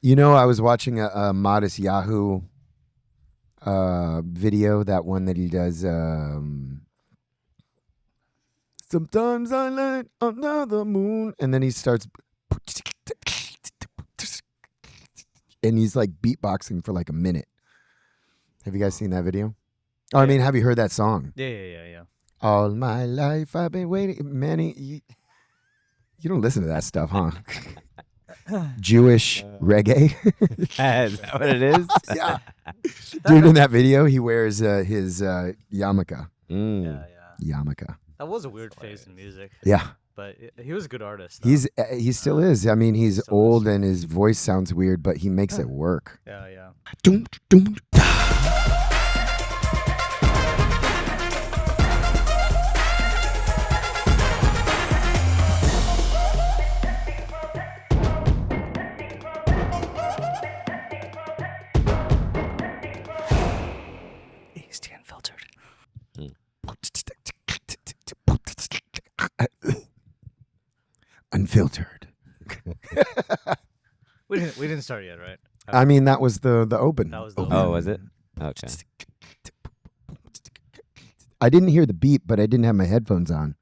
You know, I was watching a Modest Yahoo video, that one that he does. Sometimes I light under the moon, and then he starts, and he's like beatboxing for like a minute. Have you guys seen that video? Oh, I mean, have you heard that song? Yeah. All my life I've been waiting. Manny, you don't listen to that stuff, huh? Jewish reggae. Is that what it is? Yeah. Dude, in that video, he wears his yarmulke. Mm. Yeah. Yarmulke. That was a weird phase in music. Yeah. But he was a good artist. Though. He still is. I mean, he's Still old is. and his voice sounds weird, but he makes it work. Yeah. Doom, doom. ASD Unfiltered. Unfiltered. We didn't start yet, right? I mean, that was the open. That was the open. Oh, was it? Okay. I didn't hear the beep, but I didn't have my headphones on.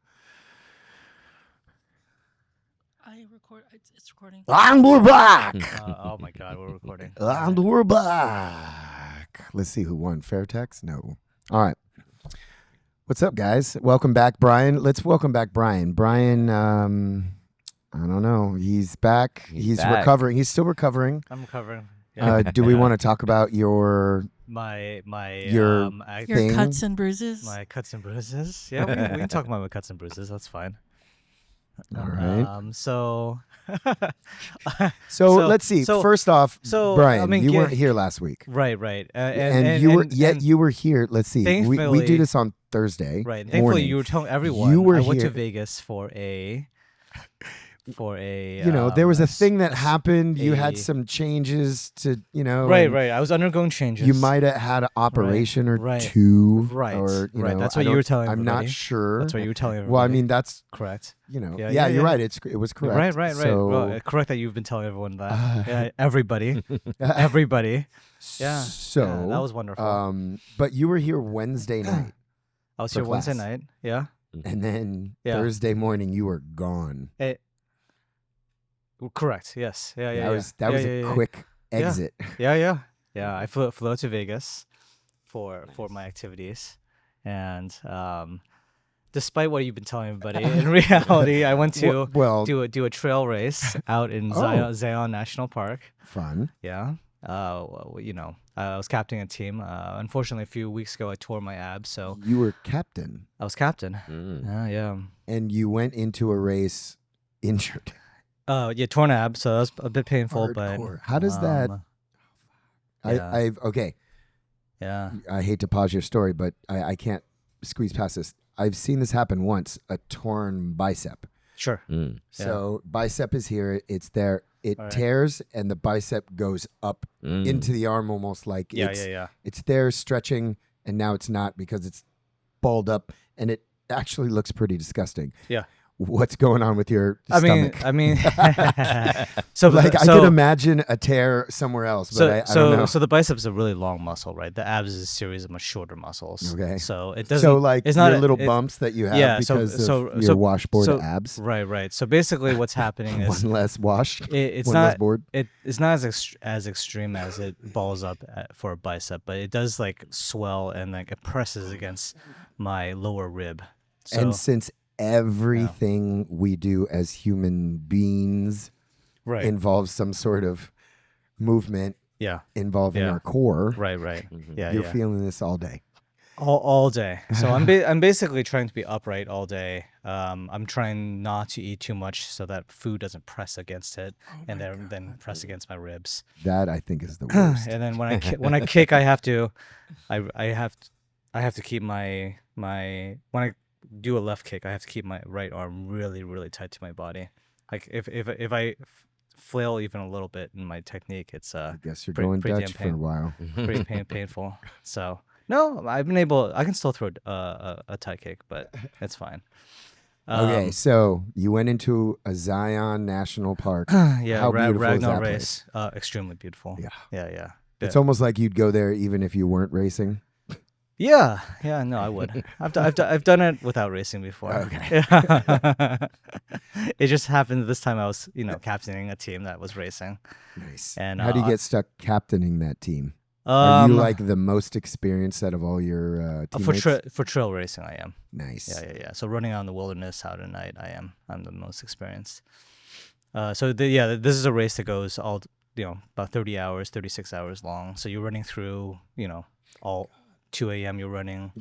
It's recording. And we're back. Oh my God, we're recording. And we're back. Let's see who won. Fairtex? No. All right. What's up, guys? Welcome back, Brian. Let's welcome back Brian. Brian, I don't know. He's back. He's back. recovering. He's still recovering. I'm recovering. Yeah. Do we want to talk about your my Your Your thing? cuts and bruises. my cuts and bruises. Yeah, we can talk about my cuts and bruises. That's fine. All right. So So let's see. First off, Brian, I mean, you weren't here last week. right. And you were here. Let's see. We do thankfully- this on Thursday. Right. Thankfully, morning. you were telling everyone. You were I went to here. Vegas for a. You know, there was a thing that happened. You had some changes to, Right. and I was undergoing changes. You might have had an operation or right. two. Right. Or, you know, That's I what you don't- were telling I'm everybody. not sure. That's what you were telling everybody. Well, I mean, that's, correct. yeah, Yeah, you're right. It was correct. Right. So, Well, correct that you've been telling everyone that. Yeah, everybody. Everybody. Yeah. So, Yeah, that was wonderful. but you were here Wednesday night. I was for here Wednesday class. night. Yeah. And then Yeah. Thursday morning, you were gone. Correct. Yes. Yeah. That was a quick Yeah. exit. Yeah. I flew to Vegas for my activities, and despite what you've been telling everybody, in reality, I went to Well, do a trail race out in Zion National Park. fun. Yeah. I was captaining a team. Unfortunately, a few weeks ago, I tore my abs, so You were captain, I was captain. Mm. Yeah. and you went into a race injured. Torn abs, so that was a bit painful. But Hardcore. How does that? yeah. Okay. Yeah. I hate to pause your story, but I can't squeeze past this. I've seen this happen once. A torn bicep. Sure. Mm. So bicep is here. It's there. It All right. tears, and the bicep goes up Mm. into the arm, almost like Yeah. it's there stretching, and now it's not because it's balled up, and it actually looks pretty disgusting. Yeah. What's going on with your stomach? I mean, so I could imagine a tear somewhere else, but I don't know. So the biceps is a really long muscle, right? The abs is a series of much shorter muscles. Okay. So it doesn't. So like it's not your a- little it- bums that you have yeah, because of your washboard abs. Right. So basically, what's happening is One less wash. it's one not less board. it's not as extreme as it balls up for a bicep, but it does like swell and like it presses against my lower rib. So, And since everything we do as human beings right. involves some sort of movement yeah. involving Yeah. our core, Right. Mhm. Yeah. you're yeah. feeling this all day. All day. So I'm basically trying to be upright all day. I'm trying not to eat too much so that food doesn't press against it and then press against my ribs. That I think is the worst. And then when I kick, I have to keep my when I do a left kick, I have to keep my right arm really, really tight to my body. Like if I flail even a little bit in my technique, it's I guess you're pretty- going pretty Dutch damn for a while. pretty painful. So no, I can still throw a tight kick, but it's fine. Okay, so you went into a Zion National Park. Yeah, How beautiful is Ragnar that race. Extremely beautiful. Yeah. Yeah. It's almost like you'd go there even if you weren't racing. Yeah. No, I would. I've done it without racing before. Okay. Yeah. It just happened this time. I was, captaining a team that was racing. Nice. And How do you get stuck captaining that team? Are you like the most experienced out of all your teammates? for trail racing? I am. Nice. Yeah. So running out in the wilderness out at night, I'm the most experienced. This is a race that goes all about 30 hours, 36 hours long. So you're running through all 2 a.m. You're running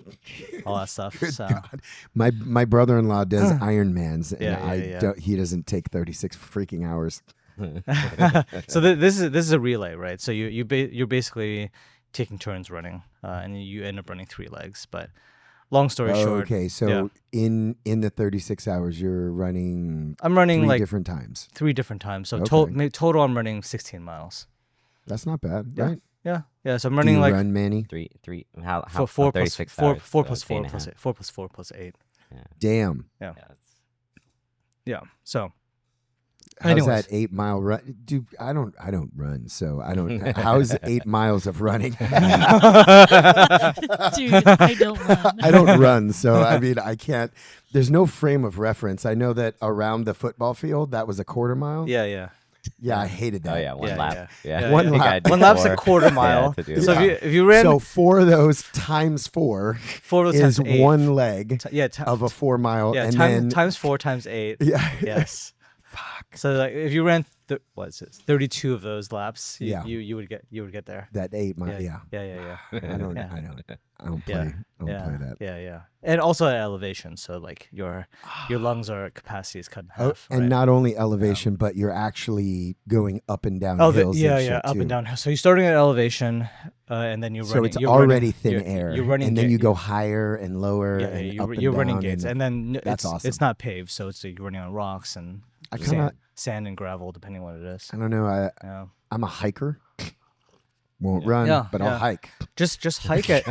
all that stuff. Good So God. My brother-in-law does Ironmans, and Yeah. he doesn't take 36 freaking hours. so this is a relay, right? So you're basically taking turns running, and you end up running 3 legs. But long story short, Okay, so in the 36 hours, you're running. I'm running 3 like different times. 3 different times. So Okay. total, I'm running 16 miles. That's not bad, Yeah. right? Yeah. So I'm Do running you like run, Manny? Three. How? four 36 plus 4 hours, 4 so plus 4 8 and a plus half. 8 4 plus 4 plus 8. Damn. Yeah. That's- Yeah. So How's anyways. that 8-mile run? Dude, I don't run, so I don't. How's 8 miles of running? Dude, I don't run. I don't run, so I mean, I can't. There's no frame of reference. I know that around the football field, that was a quarter mile. Yeah. Yeah, I hated that. Oh yeah, one Yeah, lap. yeah. Yeah, One I think lap. I did One lap's a 4. quarter mile. to do So that. if you ran So 4 of those times 4 4 is times 8. 1 leg Yeah. of a 4 mile, Yeah. and Time, then times 4 times 8. yeah, Yes. fuck So like if you ran what is it? 32 of those laps, Yeah. you would get there. that 8 mile. Yeah, Yeah. I don't Yeah. I don't play. Yeah. I don't play that. Yeah. And also at elevation, so like your lungs are capacity is cut in Oh, half. and right? not only elevation, but you're actually going up and down Oh, hills. and shit up too. and down. So you're starting at elevation, and then you're So running. it's you're already running, thin you're, air, You're running, and then you ga- go higher and lower, Yeah, and up you're and running down, gates, and then that's awesome. It's not paved, so it's you're running on rocks and I kinda- sand and gravel, depending what it is. I don't know. Yeah. I'm a hiker. Won't run, Yeah, but yeah. I'll hike. Just hike it.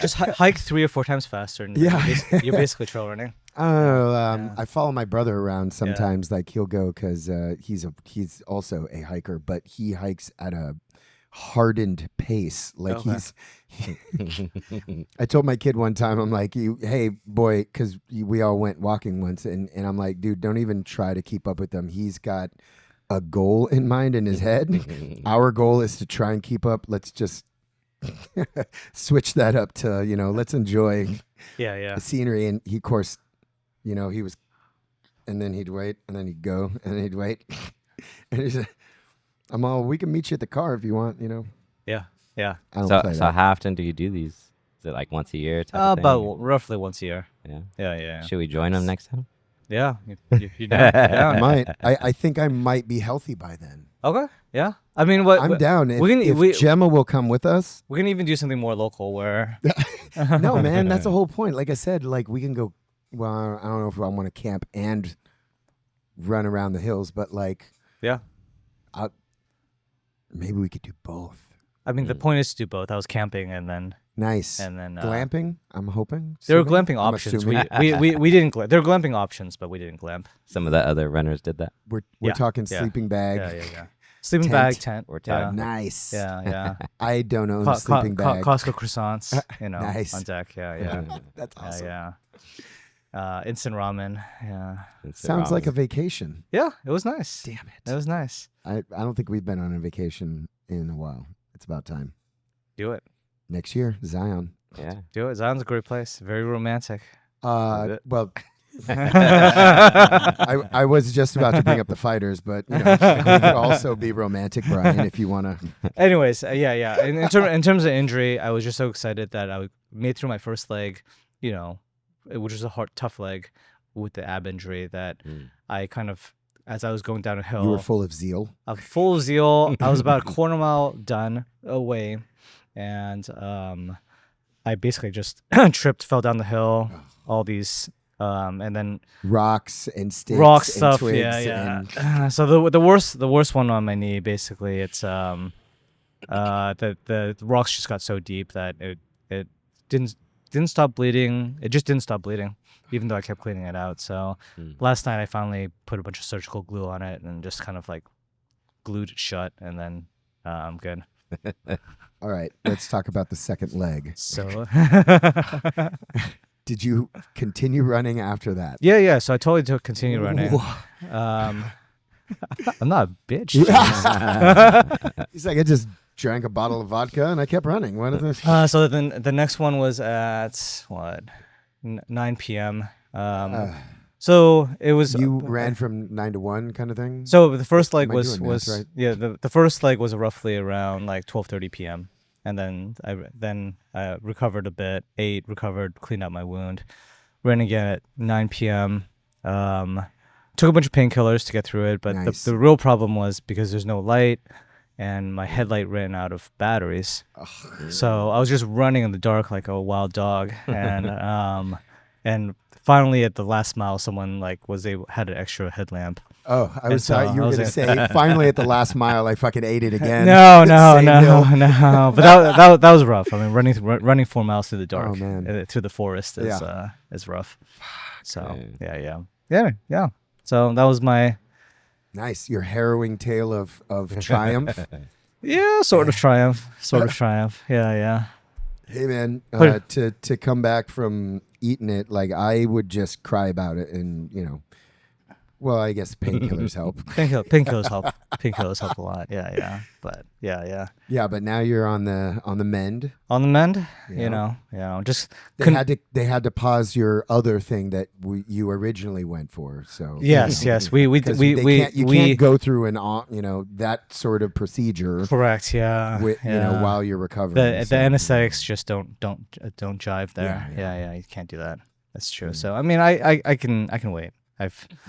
Just hike 3 or 4 times faster, and Yeah. you're basically trail running. I don't know. Yeah. I follow my brother around sometimes. Like he'll go because he's also a hiker, but he hikes at a hardened pace. Like Okay. I told my kid one time, I'm like, hey boy, because we all went walking once, and I'm like, dude, don't even try to keep up with them. He's got a goal in mind in his head. Our goal is to try and keep up. Let's just switch that up to let's enjoy Yeah. the scenery. And he, of course, he was, and then he'd wait, and then he'd go, and then he'd wait, and he's, I'm all, we can meet you at the car if you want, Yeah. I don't So play so that. how often do you do these? Is it like once a year? Type of thing? About roughly once a year. Yeah. Yeah. Should we join them next time? Yeah. You're down. I Yeah. might. I think I might be healthy by then. Okay. Yeah. I mean, what I'm down. If, we can- if we- Gemma will come with us. we can even do something more local where. No, man, that's the whole point. Like I said, like we can go. Well, I don't know if I want to camp and run around the hills, but like Yeah. maybe we could do both. I mean, the point is to do both. I was camping and then Nice. and then Glamping. I'm hoping. there were assuming? glamping I'm options. assuming. We didn't. There were glamping options, but we didn't glamp. Some of the other runners did that. We're Yeah, talking yeah. sleeping bag. Yeah. Sleeping Tent. bag, tent. We're Yeah. talking. Nice. Yeah. I don't own a sleeping bag. Costco croissants, Nice. on deck. Yeah. That's awesome. Yeah. Instant ramen. Yeah. Sounds like a vacation. Yeah. It was nice. Damn It it. was nice. I don't think we've been on a vacation in a while. It's about time. Do it. Next year, Zion. Yeah. Do it. Zion's a great place. Very romantic. it? Well, I was just about to bring up the fighters, but we could also be romantic, Brian, if you want to. Anyways, yeah. In terms of injury, I was just so excited that I made through my first leg, which was a tough leg with the ab injury that I kind of, as I was going down a hill, You were full of zeal. of full zeal. I was about a quarter mile done away, and I basically just tripped, fell down the hill, all these, and then Rocks and sticks rock and stuff. twigs Yeah. and So the worst one on my knee, basically, it's the rocks just got so deep that it didn't didn't stop bleeding. It just didn't stop bleeding, even though I kept cleaning it out. So last night I finally put a bunch of surgical glue on it and just kind of like glued it shut, and then I'm good. All right, let's talk about the second leg. So Did you continue running after that? yeah. So I totally took continue running. I'm not a bitch. He's like, I just drank a bottle of vodka and I kept running. What is this? So then the next one was at 9 p.m. So it was You ran from 9 to 1 kind of thing? So the first leg Am I doing was math right? yeah, the first leg was roughly around like 12:30 p.m. and then I recovered a bit, recovered, cleaned out my wound, ran again at 9 p.m. Took a bunch of painkillers to get through it, but Nice. the real problem was because there's no light and my headlight ran out of batteries. So I was just running in the dark like a wild dog, and finally at the last mile someone like had an extra headlamp. Oh, I was so thought you I were was going to say, finally at the last mile, I fucking ate it again. No. Same hill. But that was rough. I mean, running 4 miles through the dark, man. through the forest is Yeah. is rough. So yeah. So that was my Nice. Your harrowing tale of triumph. sort of triumph. Yeah. Hey, man, But- to come back from eating it, like I would just cry about it and, well, I guess painkillers help. Painkillers help. Painkillers help a lot. Yeah. But yeah. Yeah, but now you're on the mend. On the mend, Yeah. just They had to pause your other thing that you originally went for. So yes. We 'Cause we can't go through that sort of procedure correct. Yeah. while you're recovering. The so. anesthetics just don't jive there. Yeah. You can't do that. That's true. So I mean, I can wait.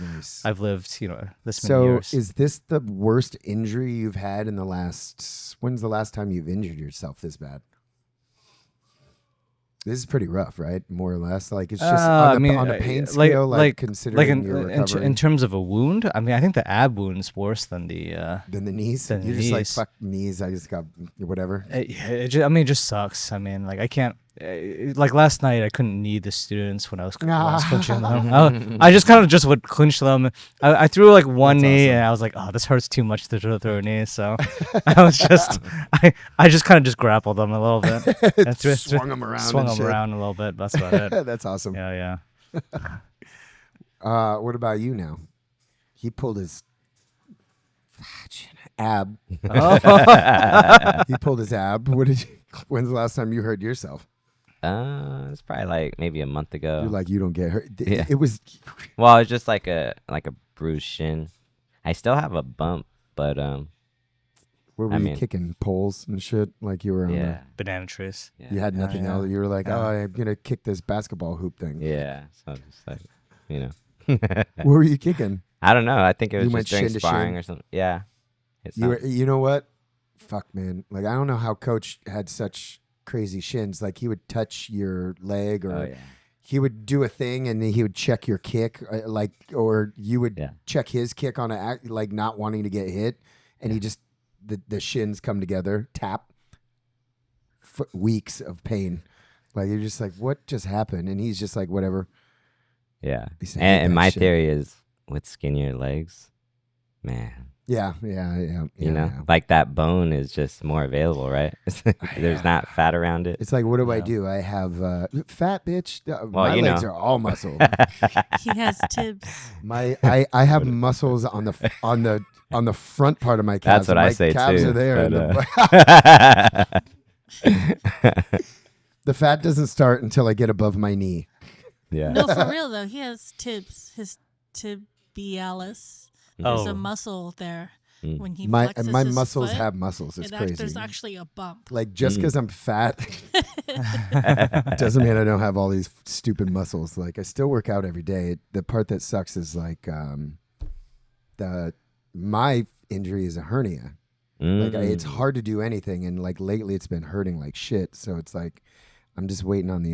Nice. I've lived this many So years. is this the worst injury you've had in the last? When's the last time you've injured yourself this bad? This is pretty rough, right? More or less, like it's just on the pain scale, like considering you're recovering. in terms of a wound. I mean, I think the ab wound's worse than the knees. than the You're just like knees. fuck knees. I just got whatever. it just sucks. I mean, like I can't. Like last night, I couldn't knee the students when I was clinching them. I just kind of would clinch them. I threw like one That's knee, awesome. and I was like, "Oh, this hurts too much to throw a knee." So I was I just kind of just grappled them a little bit, and Swung them around. swung and them shit. around a little bit. That's about it. That's awesome. Yeah. What about you now? He pulled his ab. He pulled his ab. When's the last time you hurt yourself? It's probably like maybe a month ago. You're like, you don't get hurt. Yeah. It was. Well, it's just like a bruised shin. I still have a bump, but Where were I you mean- kicking poles and shit? Like you were on yeah. Banana trees. Yeah. You had nothing yeah. else. You were like, Yeah. oh, I'm gonna kick this basketball hoop thing. Yeah. So just like, What were you kicking? I don't know. I think it was You went just during shin to sparring shin? or something. Yeah. You know what? Fuck, man. Like I don't know how Coach had such crazy shins. Like he would touch your leg, or Oh yeah. he would do a thing, and then he would check your kick, or you would Yeah. check his kick on like not wanting to get hit, and he just the shins come together, tap. Weeks of pain. Like you're just like, what just happened? And he's just like, whatever. Yeah. Used to hate And that my shit. theory is with skinnier legs, man. Yeah. You know, like that bone is just more available, right? There's not fat around it. It's like, what do I Yeah. do? I have fat bitch. Well, My you legs know. are all muscle. He has tibs. I have muscles on the front part of my calves. That's what my I say calves too. are there. and but, the fat doesn't start until I get above my knee. yeah. No, for real though, he has tibs. His tibialis. There's Oh. a muscle there. Mm. When he My flexes my his muscles foot, have muscles. It's crazy. there's actually a bump. Like just Mm. because I'm fat doesn't mean I don't have all these stupid muscles. Like I still work out every day. The part that sucks is like my injury is a hernia. Like it's Mm. hard to do anything, and like lately it's been hurting like shit. So it's like I'm just waiting on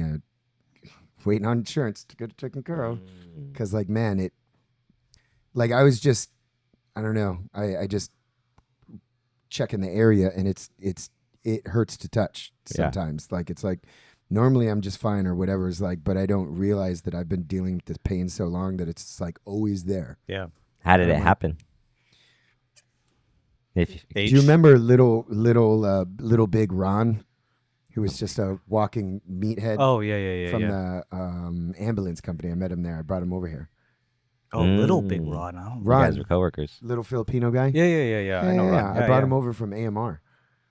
insurance to get it taken care of. Mm. Because like man, I was just I don't know. I just checking the area, and it hurts to touch Yeah. sometimes. Like it's like Normally I'm just fine or whatever is like, but I don't realize that I've been dealing with this pain so long that it's like always there. Yeah. How did it like- happen? If you, Do you remember little big Ron, who was just a walking meathead Oh yeah. from the ambulance company? I met him there. I brought him over here. Oh, little big Mm. Ron. I don't. you guys Ron, were coworkers. little Filipino guy. Yeah. I know Ron. I brought him over from AMR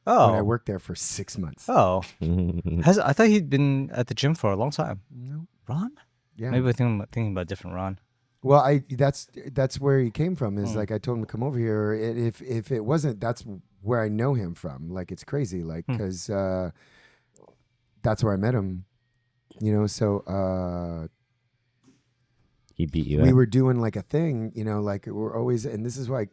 when I Oh. worked there for 6 months. Oh. I thought he'd been at the gym for a long time. No, Ron? yeah. Maybe I'm thinking about a different Ron. Well, that's where he came from. Is Mm. like I told him to come over here. If it wasn't, that's where I know him from. Like it's crazy. Like because that's where I met him. You know, so He beat you we up. were doing like a thing. You know, like we're always, and this is why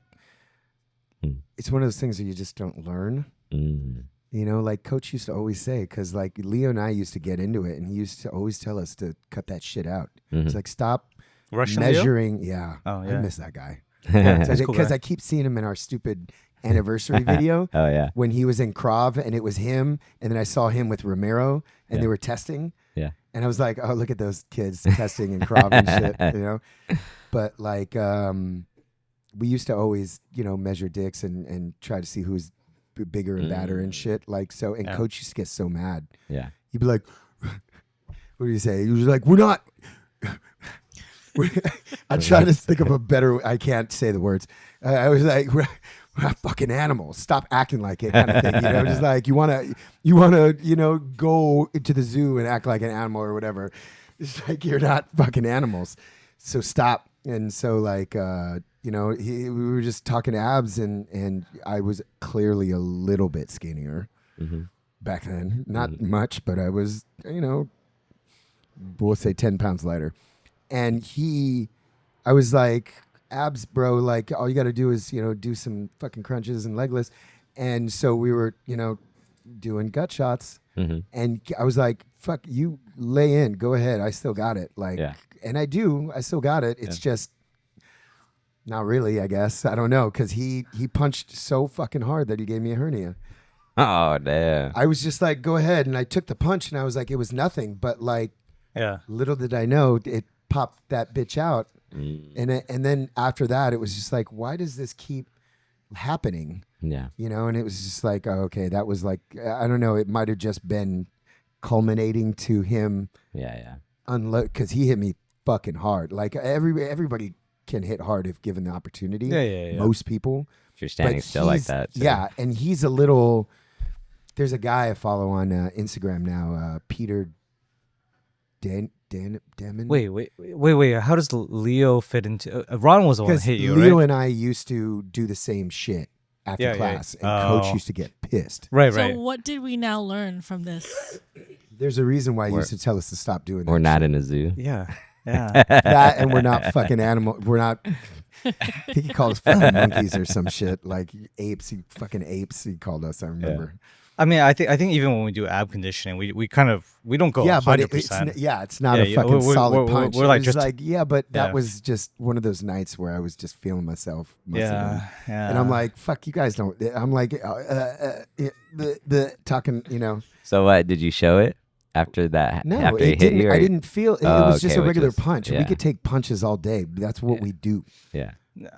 it's one of those things that you just don't learn. Mm. You know, like Coach used to always say, because like Leo and I used to get into it, and he used to always tell us to cut that shit out. Mhm. It's like stop Russian Leo? measuring. Yeah, Oh, I yeah. miss that guy. That's cool Because guy. I keep seeing him in our stupid anniversary video Oh yeah. when he was in Krav, and it was him, and then I saw him with Romero, and Yeah. they were testing, Yeah. and I was like, oh, look at those kids testing in Krav and shit, you know. But like, we used to always, you know, measure dicks and try to see who's bigger and badder and shit. Like so, and Yeah. Coach used to get so mad. Yeah. He'd be like, what do you say? He was like, we're not. I'm trying to think of a better. I can't say the words. I was like, we're not fucking animals. Stop acting like it, kind of thing. You know, just like you wanna, you know, go into the zoo and act like an animal or whatever. It's like you're not fucking animals. So stop. And so like, you know, we were just talking abs, and I was clearly a little bit skinnier Mhm. back then. Not much, but I was, you know, we'll say 10 pounds lighter. And I was like, abs, bro, like all you got to do is, you know, do some fucking crunches and leg lifts. And so we were, you know, doing gut shots. Mhm. And I was like, fuck, you lay in, go ahead. I still got it. Like, Yeah. and I still got it. It's just not really, I guess. I don't know. Cause he punched so fucking hard that he gave me a hernia. Oh damn. I was just like, go ahead. And I took the punch, and I was like, it was nothing. But like, Yeah. little did I know, it popped that bitch out. Mm. And then after that, it was just like, why does this keep happening? Yeah. You know, and it was just like, oh, okay, that was like, I don't know, it might have just been culminating to him Yeah. Yeah. unload, because he hit me fucking hard. Like everybody can hit hard if given the opportunity. Yeah. Most people. If you're standing But still like he's- that. too. Yeah, and he's a little. There's a guy I follow on Instagram now, Peter Damon. Wait. How does Leo fit into? Ron was the one that Because hit you, Leo right? and I used to do the same shit after Yeah. class, and Oh. Coach used to get pissed. Right. So what did we now learn from this? There's a reason why he We're- used to tell us to stop doing that. We're not shit. in a zoo. Yeah. That, and we're not fucking animal. We're not. I think he called us fucking monkeys or some shit, like apes. He fucking apes. He called us. I remember. I mean, I think even when we do ab conditioning, we don't go Yeah, but 100%. it's not a Yeah, fucking we're- solid we're- punch. we're like It was just- like, yeah, but that Yeah. was just one of those nights where I was just feeling myself. muscling. Yeah. And I'm like, fuck, you guys don't. I'm like, the talking, you know. So what? Did you show it after that? No, after he it hit didn't. you? I didn't feel. It Oh, was just okay, a regular which is- punch. We yeah. could take punches all day. That's what we do. Yeah.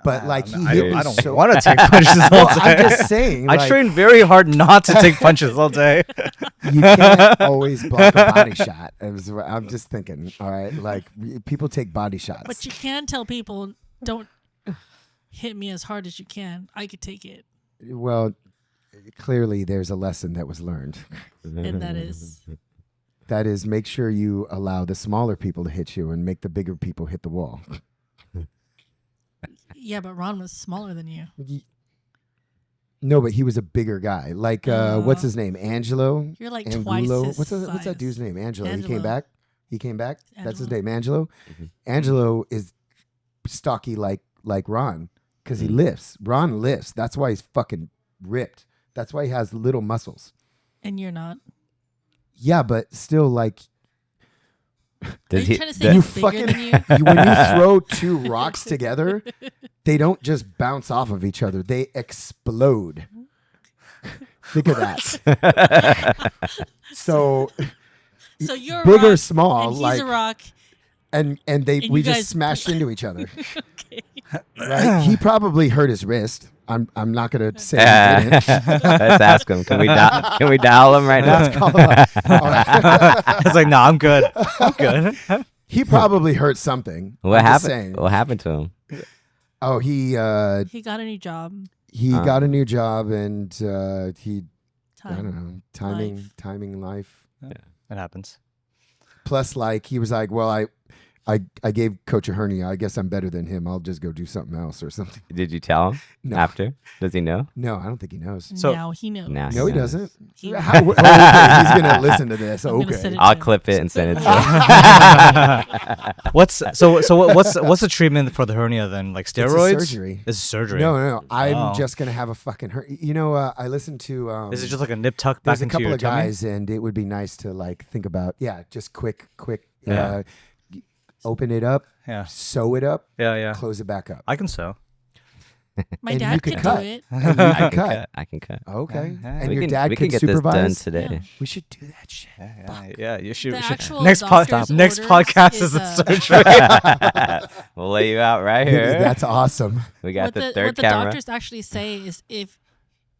But like he I hit don't, me I don't so. want to take punches all Well, day. I'm just saying. I like, train very hard not to take punches all day. You can't always block a body shot. I'm just thinking. All right, like people take body shots. But you can tell people, don't hit me as hard as you can. I could take it. Well, clearly there's a lesson that was learned. And that is, That is, make sure you allow the smaller people to hit you and make the bigger people hit the wall. yeah, but Ron was smaller than you. No, but he was a bigger guy. Like, what's his name? Angelo? You're like twice Angulo? his What's that size. dude's name? Angelo. He Angelo. came back? He came back? That's his Angelo. name, Angelo? Mhm. Angelo is stocky like Ron because he Mhm. lifts. Ron lifts. That's why he's fucking ripped. That's why he has little muscles. And you're not. Yeah, but still, like, Are Does you he? trying to say the- you he's bigger fucking than you? when you throw two rocks together, they don't just bounce off of each other; they explode. Think of that. So, So you're a big or rock, small, and he's like a rock. and and we you just guys- smashed into each other. Okay. Right? He probably hurt his wrist. I'm not gonna say he didn't. Let's ask him. Can we dial him right now? Let's call him up. I was like, no, I'm good. I'm good. He probably hurt something. What I'm just happened? saying. What happened to him? Oh, he He got a new job. got a new job and he I Time. don't know timing life. It happens. Plus, like he was like, well, I gave Coach a hernia. I guess I'm better than him. I'll just go do something else or something. Did you tell him No. after? Does he know? No, I don't think he knows. So- Now he knows. Now No, he knows. doesn't. He- How, okay, he's gonna listen to this. I'm gonna Okay. send it I'll to him. clip it and send it to him. What's the treatment for the hernia then? Like It's a steroids? surgery. It's surgery. No. I'm Oh. just gonna have a fucking hernia. You know, I listened to. Is it just like a nip tuck back There's a into couple your of tummy? guys, and it would be nice to like think about. Yeah, just quick. Yeah. Open it up, Yeah. sew it up, Yeah. close it back up. I can sew. My And you dad could could cut. do it. And you can cut. I can cut. Okay. Yeah. And we your can, dad we could can get this done supervise. today. Yeah. We should do that shit. Yeah. You should. The we should- actual next doctor's next orders podcast is, is a uh, surgery. We'll lay you out right here. That's awesome. We got the what third the camera. doctors actually say is if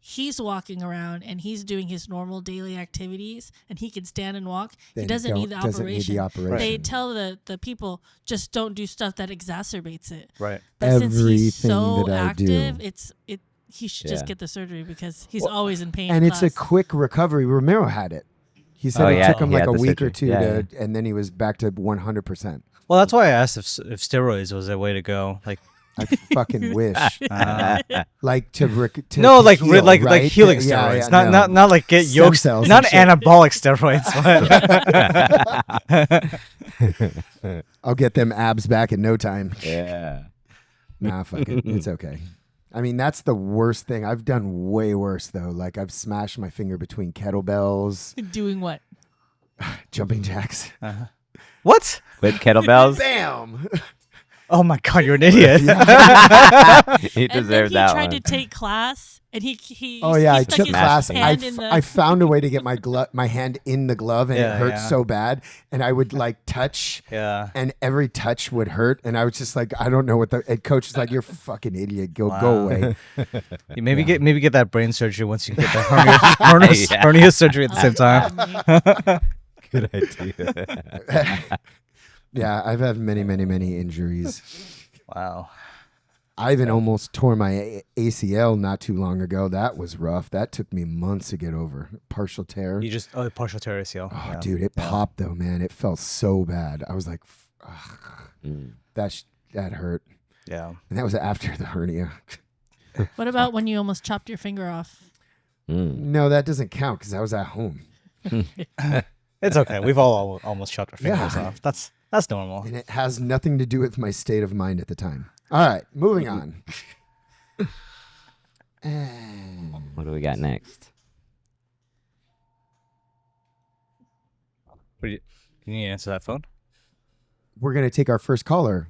he's walking around and he's doing his normal daily activities and he can stand and walk, Then he doesn't need the doesn't need the operation. operation. They tell the people just don't do stuff that exacerbates it. Right. But since he's Everything so that I do. active, he should just Yeah. get the surgery because he's always in pain. And in it's a class. quick recovery. Romero had it. He said Oh, it yeah, took him he like had a the week or surgery. two Yeah, and then he was back to 100%. Well, that's why I asked if steroids was a way to go. Like, I fucking wish. Like to no, like heal, like right? healing Yeah, steroids, yeah, not no. not like get Stem yokes, cells not and shit. anabolic steroids. But I'll get them abs back in no time. Yeah. Nah, fuck it. It's okay. I mean, that's the worst thing. I've done way worse, though. Like, I've smashed my finger between kettlebells, Doing what? jumping jacks. what? With kettlebells? Bam! Oh my god, you're an idiot. He And then deserved he that tried one. to take class, and he Oh, yeah, he I stuck took his class. hand in the- I found a way to get my hand in the glove, and Yeah, it hurt yeah. so bad. And I would, like, touch, Yeah. and every touch would hurt. And I was just like, I don't know what the and coach was like, you're a fucking idiot. Go Wow. away. You maybe get that brain surgery once you get the hernia surgery at the same time. Good idea. Yeah, I've had many, many, many injuries. Wow. I even almost tore my ACL not too long ago. That was rough. That took me months to get over. Partial tear. You just partial tear ACL. Oh, Yeah. dude, it popped though, man. It felt so bad. I was like, Mm. that hurt. Yeah. And that was after the hernia. What about when you almost chopped your finger off? Mm. No, that doesn't count because I was at home. It's okay. We've all almost chopped our fingers Yeah. off. That's normal. And it has nothing to do with my state of mind at the time. All right, moving on. What do we got next? Can you answer that phone? We're going to take our first caller.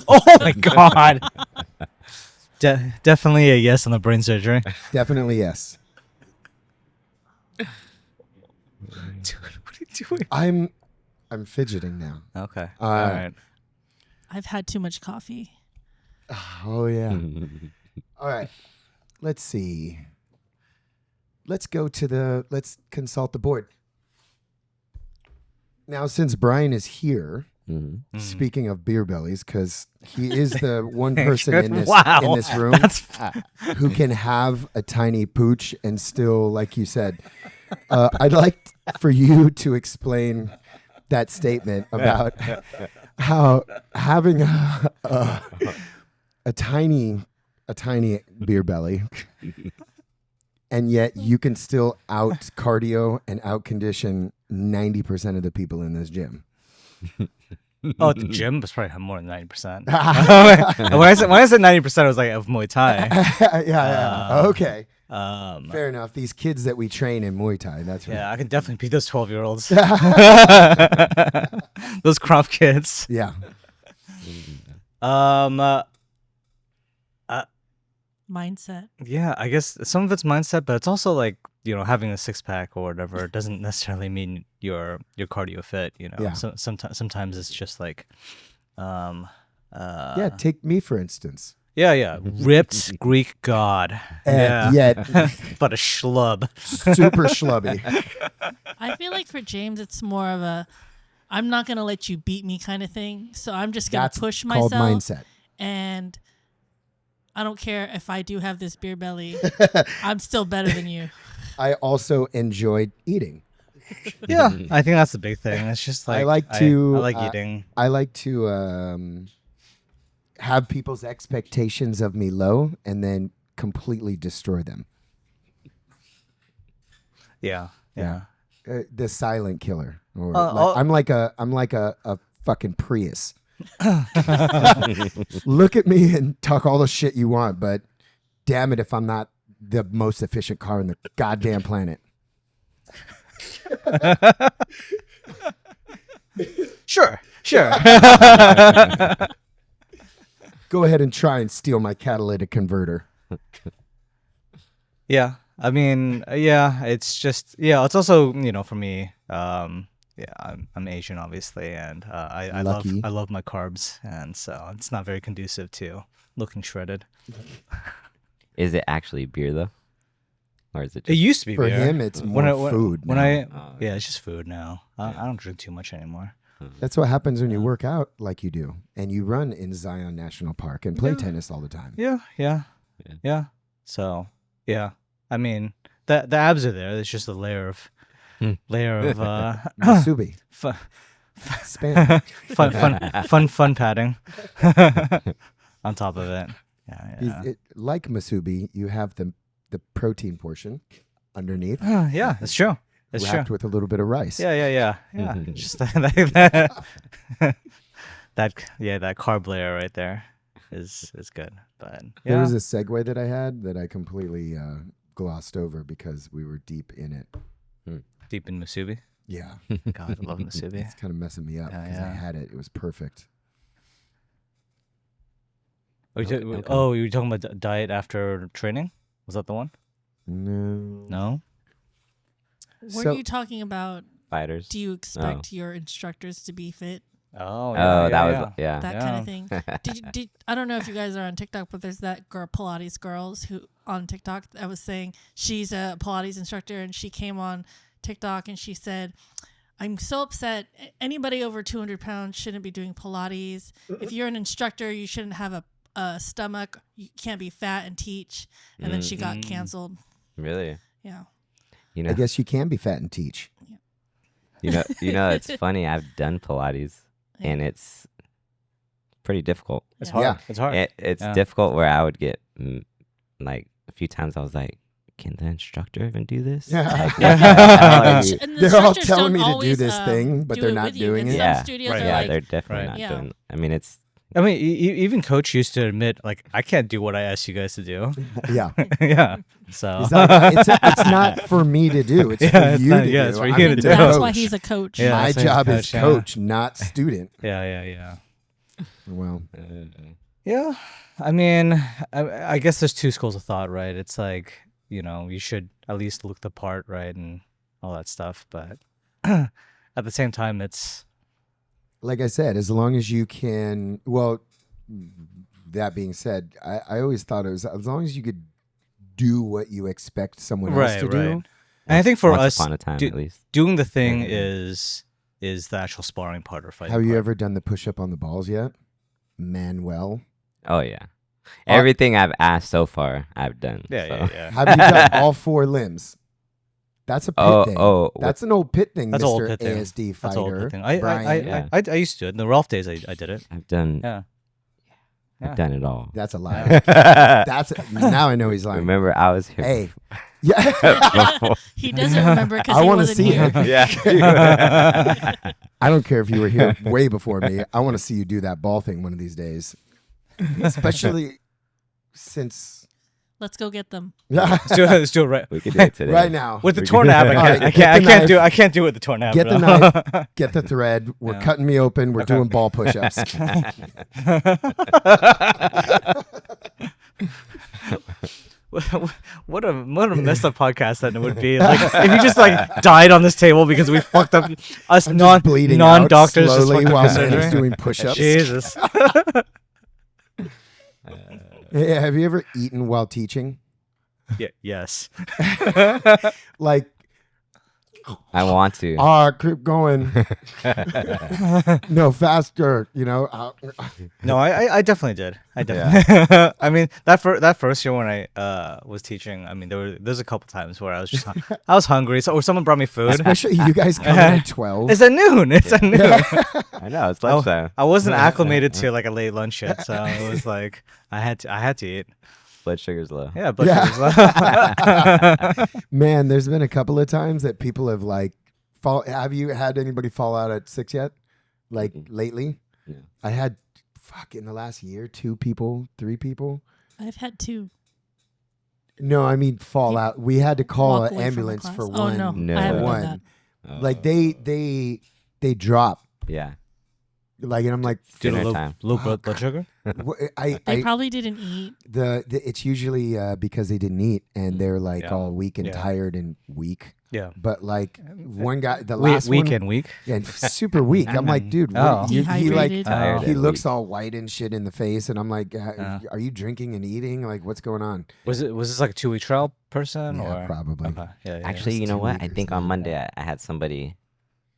Oh my god. Definitely a yes on the brain surgery. Definitely yes. Dude, what are you doing? I'm fidgeting now. Okay. All All right. right. I've had too much coffee. Oh, yeah. All right. Let's see. Let's consult the board. Now, since Brian is here, Mhm. speaking of beer bellies, because he is the one person in this Wow. in this room who can have a tiny pooch and still, like you said, I'd like for you to explain that statement about how having a tiny beer belly, and yet you can still out cardio and out condition 90% of the people in this gym. Oh, the gym was probably more than 90%. when I said 90%, I was like of Muay Thai. yeah. Okay. Um, Fair enough. These kids that we train in Muay Thai, that's right. yeah, I can definitely beat those 12-year-olds. Those crop kids. Yeah. Mindset. Yeah, I guess some of it's mindset, but it's also like having a six pack or whatever doesn't necessarily mean you're cardio fit. Yeah. So sometimes it's just like, Yeah, take me for instance. yeah, ripped Greek god. And yet But a schlub. super schlubby. I feel like for James, it's more of a I'm not gonna let you beat me kind of thing. So I'm just gonna That's push called myself, mindset. and I don't care if I do have this beer belly. I'm still better than you. I also enjoyed eating. Yeah, I think that's the big thing. It's just like I like to I like eating. I like to have people's expectations of me low and then completely destroy them. Yeah. The silent killer. Or oh. I'm like a fucking Prius. Look at me and talk all the shit you want, but damn it if I'm not the most efficient car on the goddamn planet. Sure. Go ahead and try and steal my catalytic converter. Yeah, I mean, yeah, it's just, it's also, for me, I'm Asian, obviously, and I Lucky. love my carbs, and so it's not very conducive to looking shredded. Is it actually beer though, or is it It just used to be For beer. him, it's more food. When now. it's just food now. I don't drink too much anymore. That's what happens when you work out like you do, and you run in Zion National Park and play tennis all the time. Yeah. So, yeah, I mean, the abs are there. There's just a layer of Masubi. Spam. fun padding on top of it. Yeah. Like Masubi, you have the protein portion underneath, Yeah, that's true. That's true. wrapped with a little bit of rice. Yeah. Just that carb layer right there is good. But There yeah, was a segue that I had that I completely glossed over because we were deep in it. deep in Musubi. Yeah. God, I love Musubi. It's kind of messing me up because I had it. It was perfect. You were talking about diet after training? Was that the one? No. No. Were you talking about? fighters? Do you expect your instructors to be fit? Oh, was That kind of thing. Did I don't know if you guys are on TikTok, but there's that girl Pilates girls who on TikTok that was saying she's a Pilates instructor, and she came on TikTok and she said, "I'm so upset. Anybody over 200 pounds shouldn't be doing Pilates. If you're an instructor, you shouldn't have a stomach. You can't be fat and teach." And then she got canceled. Really? Yeah. I guess you can be fat and teach. It's funny. I've done Pilates, and it's pretty difficult. It's hard. Yeah. It's hard. It's difficult where I would get like a few times I was like, can the instructor even do this? Yeah. And the They're all instructors telling me don't to do always, this thing, but do they're it not with you. doing And it. some studios Right. are Yeah, like, they're definitely Right. not Yeah. doing. I mean, it's I mean, even Coach used to admit, like, I can't do what I asked you guys to do. Yeah. Yeah. So. It's not for me to do. It's for it's you not- to yeah, do. it's for I'm you to the do. that's why coach. he's a coach. Yeah. My so he's job is coach, yeah. coach, not student. Yeah. Well, Yeah. I mean, I guess there's two schools of thought, right? It's like, you should at least look the part, right? And all that stuff. But at the same time, it's. like I said, as long as you can, well, that being said, I always thought it was as long as you could do what you expect someone else Right, to right. do. And I think for once us, upon a time at least. doing the thing is the actual sparring part or fighting Have you part. ever done the push-up on the balls yet? Manuel. Oh yeah, everything I've asked so far, I've done. so. Yeah. Have you done all four limbs? That's a pit thing. That's an old pit thing, That's Mr. an old pit thing. ASD That's all fighter. good thing. Brian. I used to. In the Ralph days, I did it. I've done. Yeah. I've done it all. That's a lie. That's now I know he's lying. Remember, I was here. Hey, yeah. He doesn't remember because I he want to wasn't see here. it. Yeah. I don't care if you were here way before me. I want to see you do that ball thing one of these days, especially since Let's go get them. Let's do it right. We could do it today. right now. With the torn ab, All right, I get the can't knife. do it with the torn ab. Get the bro. knife, get the thread. We're Yeah. cutting me open. We're doing ball push-ups. what a messed up podcast that it would be. Like if you just like died on this table because we fucked up us I'm just bleeding out doctors just slowly fucked up while the surgery. Manny's doing push-ups. Jesus. Hey, have you ever eaten while teaching? Yeah. Yes. Like, I want to. keep going. No, faster. You know. No, I definitely did. I definitely. I mean that first year when I was teaching, I mean there's a couple times where I was just I was hungry, or someone brought me food. Especially you guys come in at 12. It's at noon. It's at noon. I know it's lunchtime. I wasn't acclimated to like a late lunch yet, so it was like I had to eat. Blood sugar's low. Yeah, but yeah. Man, there's been a couple of times that people have like have you had anybody fall out at 6 yet? Like lately? Yeah. I had in the last year, 2 people, 3 people. I've had 2. No, I mean fall out. We had to call Walk an away from the ambulance class. for Oh, one. no. I haven't one. done Like they drop. Yeah. Like, and I'm like, Dinner time. Low blood sugar. They probably didn't eat. It's usually because they didn't eat and they're like Yeah. all weak and Yeah. tired and weak. Yeah. But like one guy, the last Week one, and week. and super weak. I'm like, dude, Oh. he like Dehydrated. Tired he and looks weak. all white and shit in the face, and I'm like, are you drinking and eating? Like, what's going on? Was this like a 2-week trial person Yeah, or probably. Okay. Yeah. Actually, it's you know 2 what? I weekers, think on man. Monday I had somebody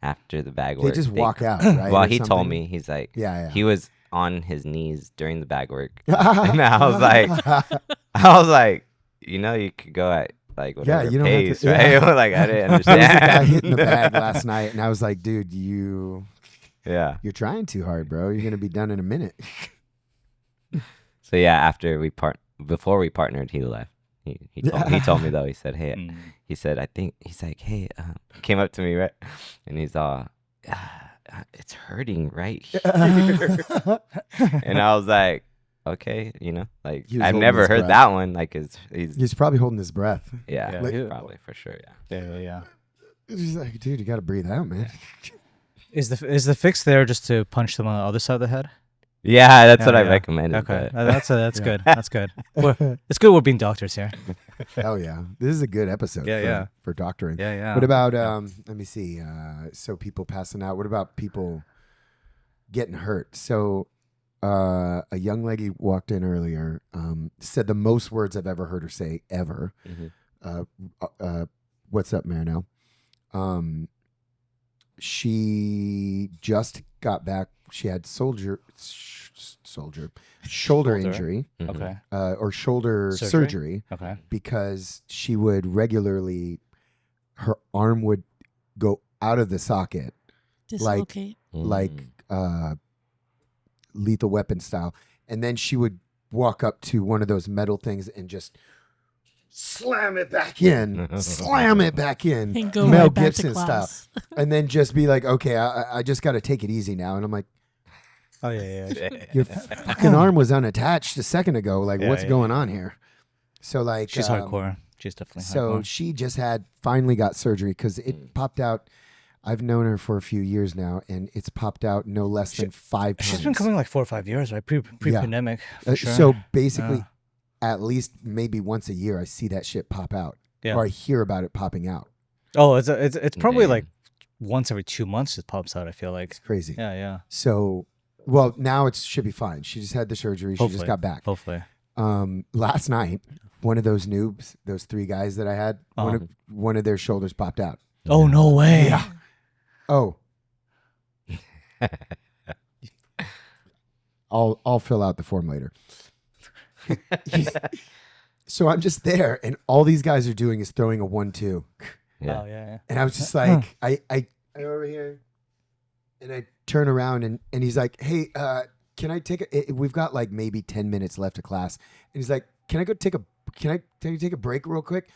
after the bag They work. just walk out, right? Well, or he told something? me he's like Yeah. he was on his knees during the bag work, and I was like, you could go at like whatever you don't have to- pace, yeah. right? Like I didn't There was a guy understand. hitting the bag last night, and I was like, dude, you're trying too hard, bro. You're gonna be done in a minute. So yeah, before we partnered, he left. He told me though. He said, "Hey," he said, "I think." He's like, "Hey," came up to me, right, and he's all, "It's hurting right here," and I was like, "Okay, like He was I've holding never his heard breath. that one. Like, he's He's probably holding his breath. yeah, Yeah, probably for sure, yeah." Yeah. He's like, dude, you got to breathe out, man. Is the fix there just to punch them on the other side of the head? Yeah, that's what I Yeah. recommended. Okay, but- that's good. That's good. It's good we're being doctors here. Hell yeah, this is a good episode. Yeah, for doctoring. Yeah. What about let me see. So people passing out. What about people getting hurt? So a young lady walked in earlier, said the most words I've ever heard her say ever. Mhm. What's up, Marinelle? She just got back. She had shoulder injury, Mhm. Okay. or shoulder Surgery? surgery Okay. because she would regularly, her arm would go out of the socket Dislocate. like Mm. Lethal Weapon style, and then she would walk up to one of those metal things and just slam it back in, slam it back in, And go Mel right back Gibson to style, class. and then just be like, okay, I just got to take it easy now, and I'm like, Oh yeah. your fucking arm was unattached a second ago, like Yeah, what's yeah, going on here? So like, She's hardcore. She's definitely So hardcore. she just finally got surgery because it popped out. I've known her for a few years now, and it's popped out no less than 5 times. She's been coming like 4 or 5 years, right? Pre-pandemic. For sure. So basically, at least maybe once a year, I see that shit pop out, Yeah. or I hear about it popping out. Oh, it's probably Damn. like once every 2 months it pops out. I feel like. It's crazy. Yeah. So, well, now it should be fine. She just had the surgery. She just Hopefully. got back. Hopefully. Last night, one of those noobs, those 3 guys that I had, one of their shoulders popped out. Oh no way. Yeah. Oh. I'll fill out the form later. So I'm just there, and all these guys are doing is throwing a 1-2, Yeah. Oh yeah. and I was just like, I over here, and I turn around, and he's like, hey, can I take we've got like maybe 10 minutes left of class, and he's like, can I take a break real quick?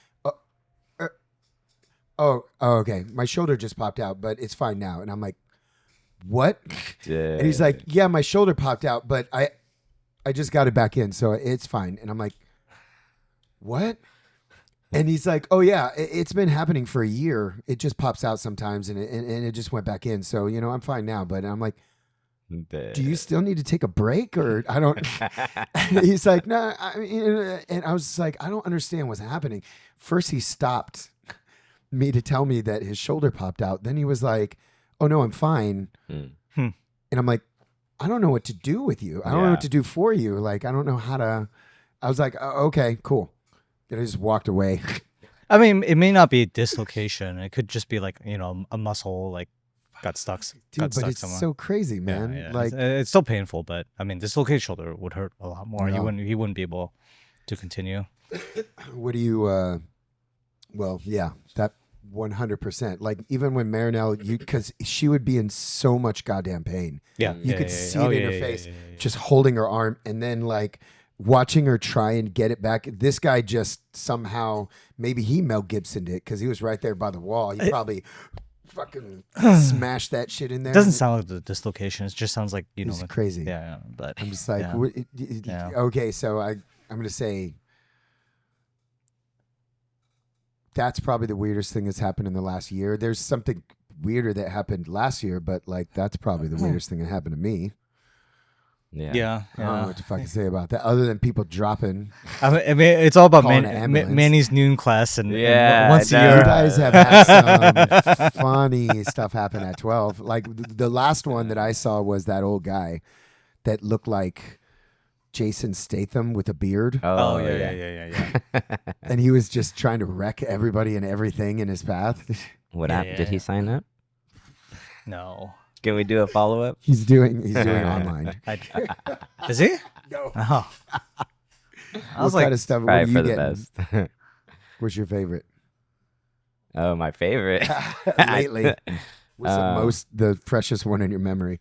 Oh, okay. My shoulder just popped out, but it's fine now. And I'm like, what? And he's like, yeah, my shoulder popped out, but I just got it back in, so it's fine. And I'm like, what? And he's like, oh yeah, it's been happening for a year. It just pops out sometimes, and it just went back in. So I'm fine now. But I'm like, do you still need to take a break or I don't he's like, no, I mean, and I was just like, I don't understand what's happening. First he stopped me to tell me that his shoulder popped out. Then he was like, oh no, I'm fine. And I'm like, I don't know what to do with you. I don't know what to do for you. Like, I don't know how to, I was like, oh, okay, cool. And I just walked away. I mean, it may not be a dislocation. It could just be like, a muscle like got stuck. Dude, got but stuck it's somewhere. so crazy, man. Yeah. Like, it's still painful, but I mean, dislocated shoulder would hurt a lot more. Yeah. He wouldn't be able to continue. what do you, well, yeah, that 100%. Like, even when Marinelle, because she would be in so much goddamn pain. Yeah. You could see Oh, it in her face, just holding her arm, and then like watching her try and get it back. This guy just somehow, maybe he Mel Gibsoned it because he was right there by the wall. He probably fucking smashed that shit in there. It doesn't sound like the dislocation. It just sounds like, It's like, crazy. Yeah, but I'm just like, yeah. okay, so I'm gonna say that's probably the weirdest thing that's happened in the last year. There's something weirder that happened last year, but like that's probably the weirdest thing that happened to me. Yeah. I don't know what to fucking say about that, other than people dropping. I mean, it's all about Calling an ambulance. Manny's noon class and Yeah, once a I know. year. You guys have had some funny stuff happen at 12. Like the last one that I saw was that old guy that looked like Jason Statham with a beard. Oh yeah. And he was just trying to wreck everybody and everything in his path. What Yeah, app yeah, did he yeah. sign up? No. Can we do a follow up? He's doing online. Is he? No. Oh. I What was like, kind of stuff? What Probably are you for the getting? best. What's your favorite Oh, my favorite. lately? What's the freshest one in your memory?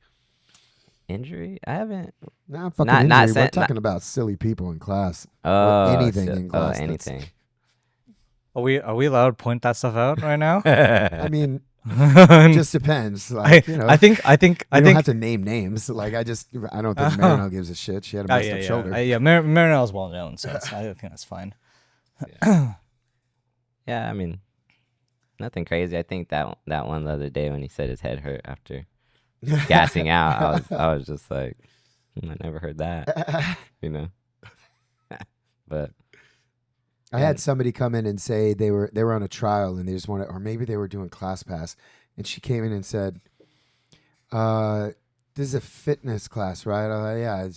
Injury? I haven't. Nah, fucking Not injury. We're sen- talking about silly people in class. Oh, anything in class that's- anything. are we allowed to point that stuff out right now? I mean, it just depends. Like, I think you don't have to name names. Like, I don't think Marinelle gives a shit. She had a messed up shoulder. Marinelle's well known, so I think that's fine. Yeah, I mean, nothing crazy. I think that one the other day when he said his head hurt after gassing out, I was just like, I never heard that, But I had somebody come in and say they were on a trial and they just wanted, or maybe they were doing ClassPass, and she came in and said, "This is a fitness class, right?" Yeah.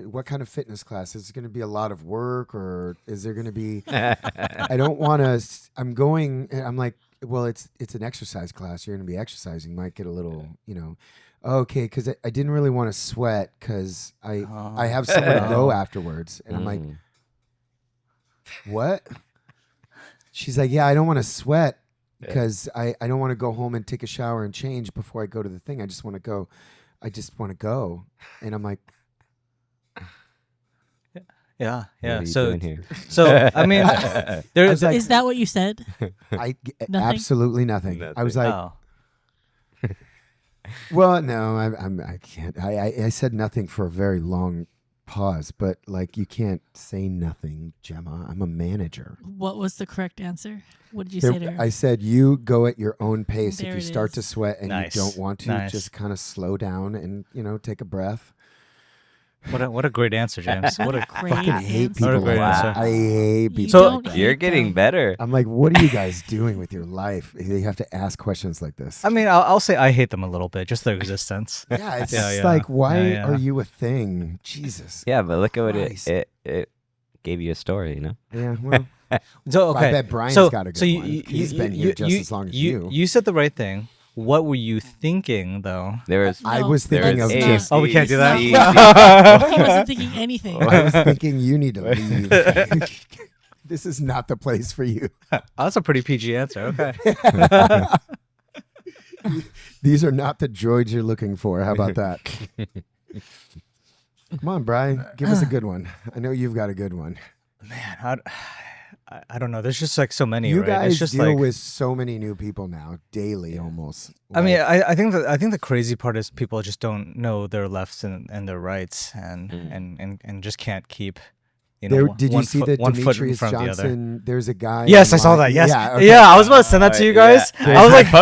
What kind of fitness class? Is it going to be a lot of work, or is there going to be? I don't want to. I'm going. And I'm like, well, it's an exercise class. You're going to be exercising. Might get a little, Okay, because I didn't really want to sweat because I have somewhere to go afterwards, and I'm like. What? She's like, yeah, I don't want to sweat because I don't want to go home and take a shower and change before I go to the thing. I just want to go. And I'm like, Yeah. what are you So doing here? I mean, there's like- Is that what you said? Nothing? absolutely nothing. I was like, oh. well, no, I can't. I said nothing for a very long pause, but like you can't say nothing, Gemma. I'm a manager. What was the correct answer? What did you say to her? I said you go at your own pace. There If you it start to is. sweat and Nice. you don't want to, Nice. just kind of slow down and take a breath. What a great answer, James. What a Great Fucking hate answer. people What a great like that. answer. I hate You people. So- like that. You're hate getting them. better. I'm like, what are you guys doing with your life? You have to ask questions like this. I mean, I'll say I hate them a little bit, just their existence. Yeah, it's Yeah, just yeah. like, why Yeah, yeah. are you a thing? Jesus. Yeah, but look at what Christ. it gave you a story, Yeah, well, So okay, I bet Brian's so, got a good so you, one. you, He's you- been you- here just you- as long as you. you. You said the right thing. What were you thinking, though? There was I No. was thinking of There is just. Oh, we can't do that? He wasn't thinking anything. I was thinking you need to leave. This is not the place for you. Oh, that's a pretty PG answer. Okay. These are not the droids you're looking for. How about that? Come on, Brian. Give us a good one. I know you've got a good one. Man, I don't know. There's just like so many. You right? guys it's just deal like, with so many new people now, daily almost. I mean, Like, I think the crazy part is people just don't know their lefts and their rights, and just can't keep Did you see the one foot in Demetrius front of the other. Johnson? There's a guy. Yes, I saw online- that. Yes, okay. yeah. I was about to send that to you guys. Yeah. I was like,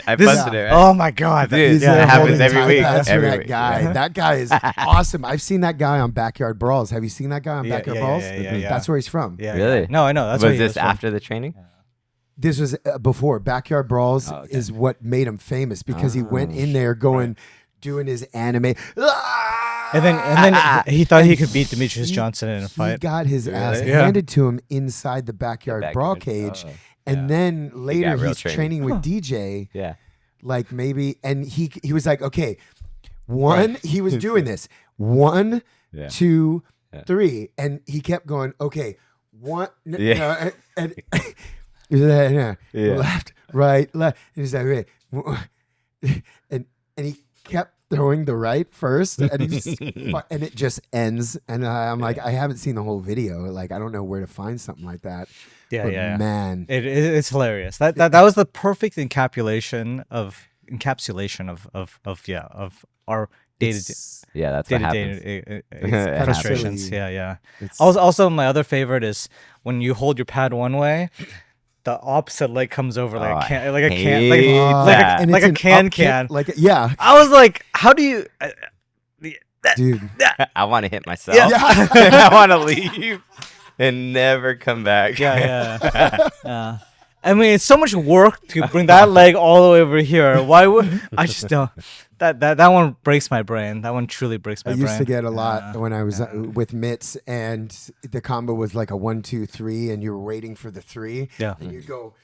I this is- posted it. Right? Oh my god, Dude, He's yeah, there it happens holding every Thai week. pads for Every that week. guy. Yeah. That guy is awesome. I've seen that guy on Backyard Brawls. Have you seen that guy on Yeah, Backyard yeah, Brawls? yeah. That's where he's from. Yeah, Really? yeah. No, I know. That's was what he this from. after the training? This was before. Backyard Brawls Oh, okay. is what made him famous because he went in there doing his anime. And then he thought he could beat Demetrius Johnson in a He fight. got his ass Yeah. handed to him inside the Backyard Brawl cage. Oh, And then later real he's training with DJ. yeah. Like maybe, and he was like, okay, one, he was doing this. 1, Yeah. 2, Yeah. 3. And he kept going, okay, one, Yeah. and he's like, Yeah. left, right, left. And he's like, okay. And he kept throwing the right first, and he just, and it just ends. And I'm like, I haven't seen the whole video. Like, I don't know where to find something like that. Yeah, But yeah. man. It's hilarious. That was the perfect encapsulation of our day to It's- Yeah, that's what happens. day It's frustrations. silly. Yeah. it's- Also, my other favorite is when you hold your pad one way, the opposite leg comes over Oh, I like a can, like a can, hate that. and like it's a an can up kick, can. yeah, I was like, how do you? dude. I want to hit myself. Yeah. I want to leave and never come back. Yeah. I mean, it's so much work to bring that leg all the way over here. Why would I just don't? That one breaks my brain. That one truly breaks my I brain. used to get a lot when I was with mitts, and the combo was like a 1, 2, 3, and you were waiting for the 3. Yeah. And you go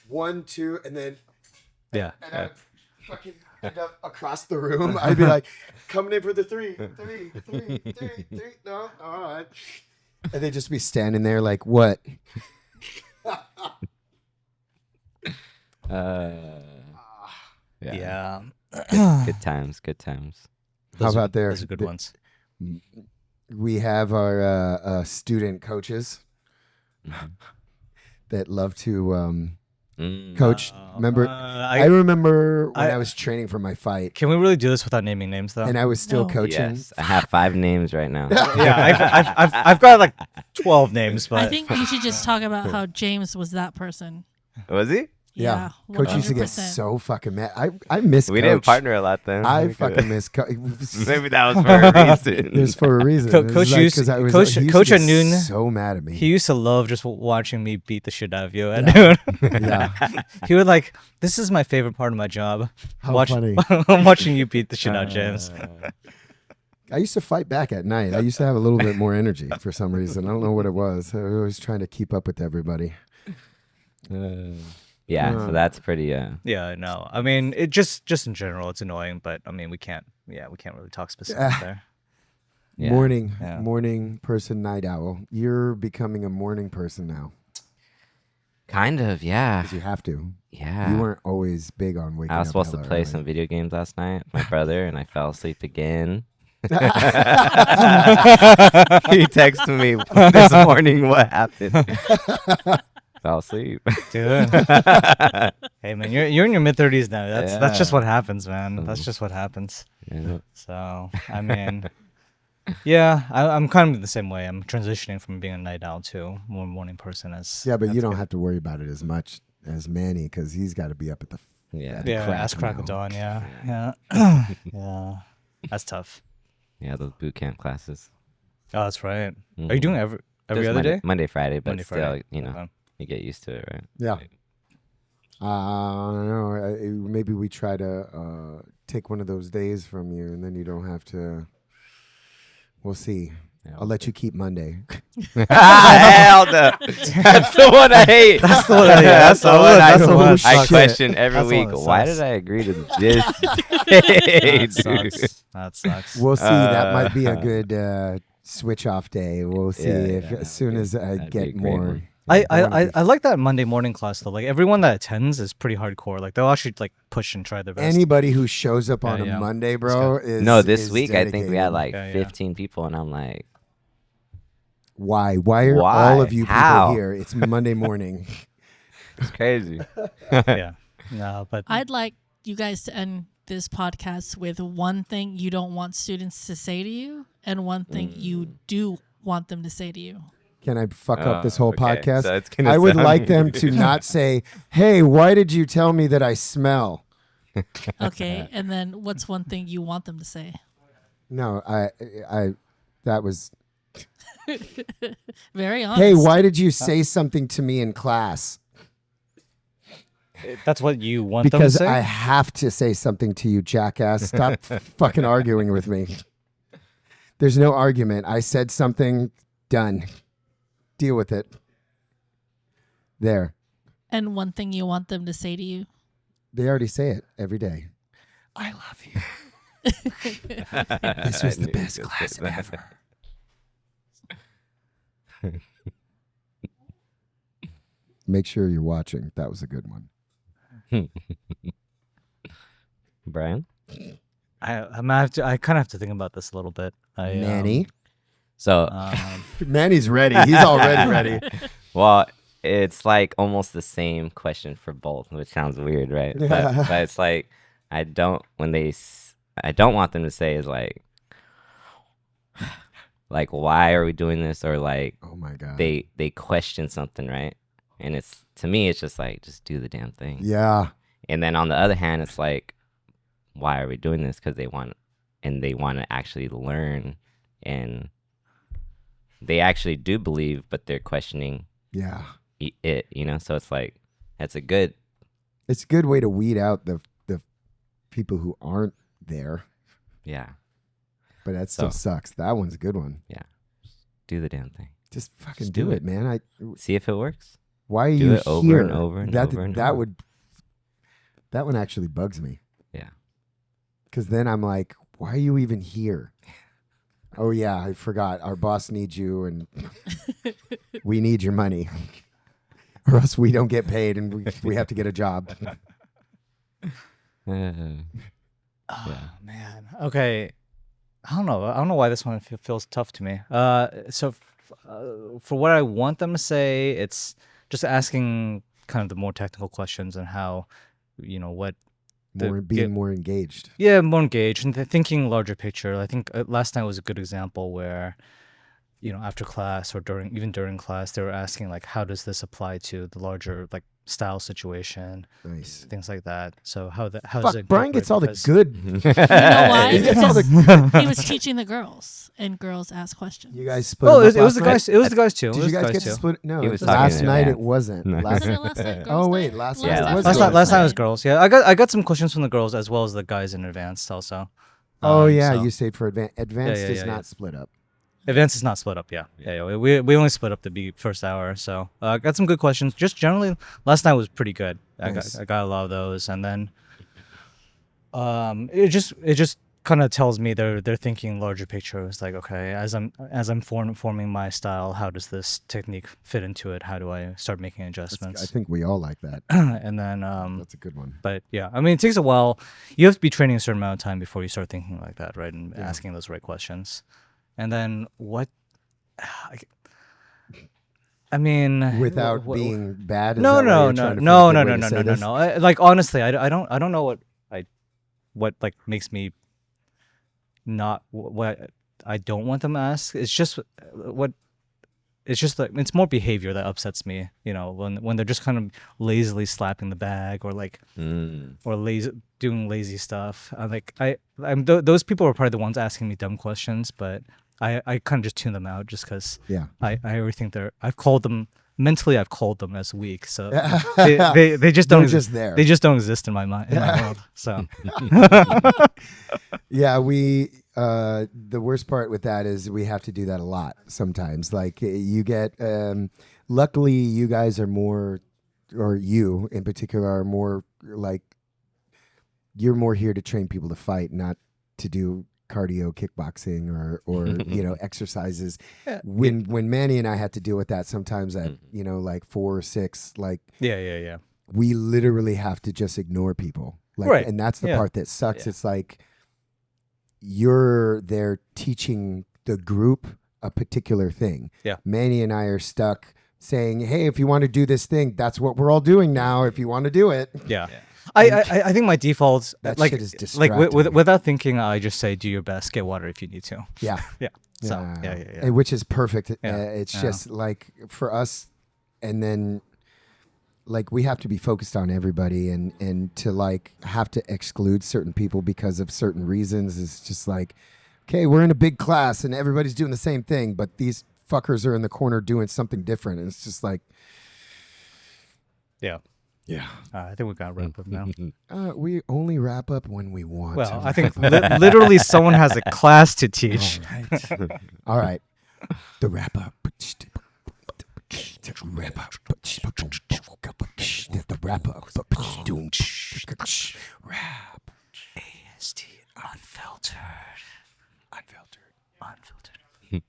1, 2, and then Yeah. and I would fucking end up across the room. I'd be like, coming in for the 3, 3, 3, 3, 3. No, all right. And they'd just be standing there like, what? Yeah. Good times. Good times. How about there? Those are good ones. We have our student coaches that love to coach. Remember, I remember when I was training for my fight, Can we really do this without naming names, though? and I was still No. coaching. Yes, I have 5 names right now. Yeah, I've got like 12 names, but I think you should just talk about how James was that person. Was he? Yeah, Yeah, Coach used to get 100%. so fucking mad. I miss. We Coach. didn't partner a lot then. I We fucking could've- miss. Maybe that was for a reason. There's for a reason. Co- It was Coach like, used- 'cause I was- Coach- he used to Coach get at noon, so mad at me. he used to love just watching me beat the shit out of you. And Yeah. he would like, this is my favorite part of my job. How funny. Watching you beat the shit out of James. I used to fight back at night. I used to have a little bit more energy for some reason. I don't know what it was. I was always trying to keep up with everybody. Yeah, so that's pretty. Yeah, no. I mean, it just in general, it's annoying, but I mean, we can't really talk specifics there. Yeah. Morning person, night owl. You're becoming a morning person now Kind of, yeah. because you have to. Yeah. You weren't always big on waking up. I was supposed to hella play early. some video games last night with my brother, and I fell asleep again. He texted me this morning what happened. Fell asleep. Dude. Hey man, you're in your mid-30s now. That's just Yeah. what happens, man. That's just what happens. Yeah. So, I mean, yeah, I'm kind of the same way. I'm transitioning from being a night owl to more morning person. Yeah, but you don't have to worry about it as much as Manny because he's got to be up at the. Yeah. Yeah, crack ass crack of now. dawn. Yeah, yeah. That's tough. Yeah, those boot camp classes. Oh, that's right. Are you doing every Just other Monday, day? Monday, Friday, but Monday, still, Friday. you know, Okay. you get used to it, right? Yeah. I don't know. Maybe we try to take one of those days from you, and then you don't have to. We'll see. Yeah, I'll let you keep Monday. Hell no. That's the one I hate. That's the one. Yeah, that's the one. I, That's the one. that I sucks. question every That's the one week. that Why sucks. did I agree to this day, That dude? sucks. That sucks. We'll see. That might be a good switch off day. We'll see if as soon as I That'd be a get great more. one. I like that Monday morning class though. Like everyone that attends is pretty hardcore. Like they'll actually like push and try their best. Anybody who shows up on Yeah, a yeah. Monday, bro, is No, this is week I think we had dedicated. like Yeah, yeah. 15 people, and I'm like, Why? Why are Why? all of you How? people here? It's Monday morning. it's crazy. Yeah. No, but I'd like you guys to end this podcast with one thing you don't want students to say to you and one thing you do want them to say to you. Can I fuck up this whole Okay. podcast? So it's gonna I would sound like them weird. to not say, "Hey, why did you tell me that I smell?" Okay, and then what's one thing you want them to say? No, that was. Very honest. Hey, why did you say something to me in class? That's what you want them to Because say? I have to say something to you, jackass. Stop fucking arguing with me. There's no argument. I said something, done. Deal with it. There. And one thing you want them to say to you? They already say it every day. I love you. This was the best class ever. Make sure you're watching. That was a good one. Brian? I kind of have to think about this a little bit. Manny. So, Manny's ready. He's already ready. well, it's like almost the same question for both, which sounds weird, right? But it's like, I don't want them to say is like, why are we doing this? Or like, Oh my God. they question something, right? And it's, to me, it's just like, just do the damn thing. Yeah. And then on the other hand, it's like, why are we doing this? Because they want to actually learn, and they actually do believe, but they're questioning Yeah. it, So it's like, it's a good way to weed out the people who aren't there, yeah. but that still So- sucks. That one's a good one. Do the damn thing. Just fucking Just do do it, it. man. See if it works. Why are Do you it over here? and over and over and that over. would that one actually bugs me. Yeah. Because then I'm like, why are you even here? Oh yeah, I forgot. Our boss needs you, and we need your money, or else we don't get paid, and we have to get a job. Oh, man. Okay. I don't know why this one feels tough to me. So for what I want them to say, it's just asking kind of the more technical questions and how, what. Being more engaged. Yeah, more engaged and thinking larger picture. I think last night was a good example where, after class or during class, they were asking like, how does this apply to the larger like style situation, Nice. things like that. So how does Fuck, it Brian gets all the incorporate- good. You know why? He gets all Because he was teaching the girls, and girls ask questions. You guys split. Oh, them up it was last the night? guys. It was the guys too. Did It was you the guys guys get to too. split? No, He was last talking night to- it wasn't. No. Last Wasn't it last night? Oh Girls' wait, night? last Yeah, night last was night. girls' Last night was night. girls. Yeah, I got some questions from the girls as well as the guys in advanced also. Oh yeah, so- you stayed for advanced. Advanced yeah, is yeah, not yeah. split up. Advanced is not split up. Yeah. We only split up the first hour. So got some good questions. Just generally, last night was pretty good. Nice. I got a lot of those, and then it just kind of tells me they're thinking larger picture. It's like, okay, as I'm forming my style, how does this technique fit into it? How do I start making I adjustments? think we all like that. And then That's a good one. but yeah, I mean, it takes a while. You have to be training a certain amount of time before you start thinking like that, right? And Yeah. asking those right questions. And then what? I mean, Without being bad. Is no, that why no, you're no, trying to no, find no, a no, good way no, to no, say no, this? no. Like honestly, I don't know what like makes me not what I don't want them to ask. It's just what. It's just like it's more behavior that upsets me, when they're just kind of lazily slapping the bag or like or doing lazy stuff. Those people are probably the ones asking me dumb questions, but I kind of just tune them out just because Yeah. I already think I've called them as weak, so they just don't They're just there. They just don't exist in my mind, in my world. So Yeah, the worst part with that is we have to do that a lot sometimes. Like you get, luckily you guys are more, or you in particular are more like, you're more here to train people to fight, not to do cardio kickboxing or exercises. Yeah. When Manny and I had to deal with that sometimes at, like 4 or 6, like yeah. we literally have to just ignore people. Like, Right. and that's the Yeah. part that sucks. Yeah. It's like you're there teaching the group a particular thing. Yeah. Manny and I are stuck saying, hey, if you want to do this thing, that's what we're all doing now. If you want to do it. Yeah. I think my default That like shit is like distracting. without thinking, I just say do your best, get water if you need to. Yeah. Yeah. So yeah. And which is perfect. Yeah. It's Yeah. just like for us, and then like we have to be focused on everybody, and to like have to exclude certain people because of certain reasons is just like, okay, we're in a big class and everybody's doing the same thing, but these fuckers are in the corner doing something different, and it's just like, Yeah. yeah. I think we got to wrap up now. We only wrap up when we want to. Well, I think literally someone has a class to teach. All right. The wrap up. The wrap up. The wrap up. Wrap. ASD Unfiltered. Unfiltered. Unfiltered.